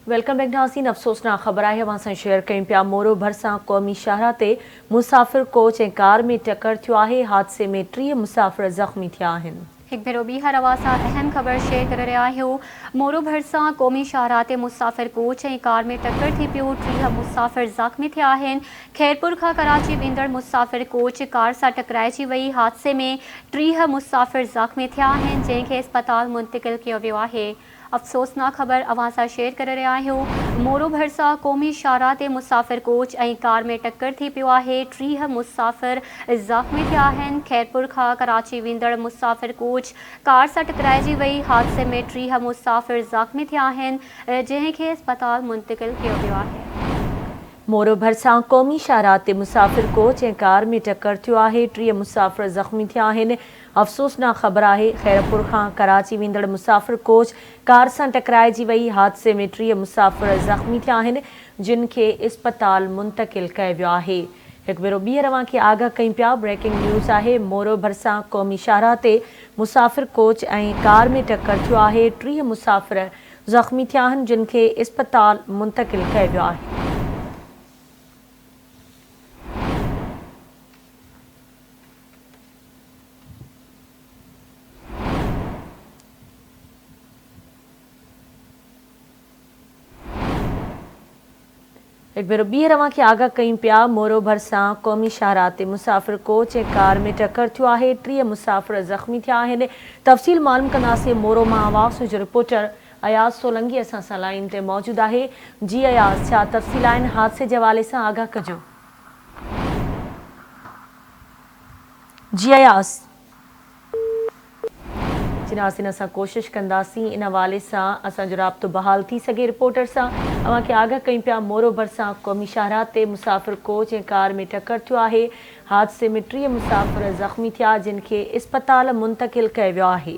Welcome back नाज़रीन। अफ़सोसनाक ख़बर आहे असां शेयर कयूं पिया। मोरो भरिसां क़ौमी शाहराह ते मुसाफ़िर कोच ऐं कार में टक्कर थियो आहे। हादसे में 3 मुसाफ़िर ज़ख़्मी थिया आहिनि। एक भेरो ॿीहर अवां अहम ख़बर शेयर करे रहिया आहियूं। मोरो भरिसां क़ौमी शाहराह ते मुसाफ़िर कोच ऐं कार में टक्कर थी पियो। 3 मुसाफ़िर ज़ख़्मी थिया आहिनि। खैरपुर खां कराची वेंदड़ मुसाफ़िर कोच कार सां टकराइजी वई। हादसे में 3 मुसाफ़िर ज़ख़्मी थिया आहिनि, जंहिंखे अस्पताल मुंतक़िल कयो वियो आहे। अफ़सोसनाक ख़बर अवां सां शेयर करे रहिया आहियूं। मोरो भरिसां क़ौमी शाहराह ते मुसाफ़िर कोच ऐं कार में टक्कर थी पियो आहे। 3 मुसाफ़िर ज़ख़्मी थिया आहिनि। खैरपुर खां कराची वेंदड़ मुसाफ़िर कोच कार सां टकराइजी वई। हादसे में 3 मुसाफ़िर ज़ख़्मी थिया आहिनि, जंहिंखे अस्पताल मुंतक़िल कयो वियो आहे। मोरो भरिसां क़ौमी शाहराह ते मुसाफ़िर कोच ऐं कार में टक्कर थियो आहे। 3 मुसाफ़िर ज़ख़्मी थिया आहिनि। अफ़सोसनाक ख़बर आहे खैरपुर खां कराची वेंदड़ मुसाफ़िर कोच कार सां टकराइजी वई। हादसे में 3 मुसाफ़िर ज़ख़्मी थिया आहिनि, जिन खे अस्पताल मुंतक़िल कयो वियो आहे। हिकु भेरो ॿीहर अव्हां खे आगाह कयूं पिया। ब्रेकिंग न्यूज़ आहे। मोरो भरिसां क़ौमी शाहराह ते मुसाफ़िर कोच ऐं कार में टक्कर थियो आहे। 3 मुसाफ़िर ज़ख़्मी थिया आहिनि, जिन खे अस्पताल मुंतक़िल कयो वियो आहे। एक भेरो ॿीहर अव्हां खे आगाह कयूं पिया। मोरो भरिसां क़ौमी शाहराह ते मुसाफ़िर कोच ऐं कार में टक्कर थियो आहे। 3 मुसाफ़िर ज़ख़्मी थिया आहिनि। तफ़सील मालूम कंदासीं। मोरो मां आवाज़ जो रिपोर्टर अयाज़ सोलंगी असां सां लाइन ते मौजूद आहे। जी अयाज़, छा तफ़सील आहिनि हादसे जे हवाले सां आगाह कजो। जी अयाज़ नाज़रीन, असां कोशिश कंदासीं इन हवाले सां असांजो राब्तो बहाल थी सघे रिपोर्टर सां। अव्हां खे आगाह कयूं पिया। मोरो भरिसां क़ौमी शाहराह ते मुसाफ़िर कोच ऐं कार में टक्कर थियो आहे। हादसे में 3 मुसाफ़िर ज़ख़्मी थिया, जिन खे अस्पताल मुंतक़िल कयो वियो आहे।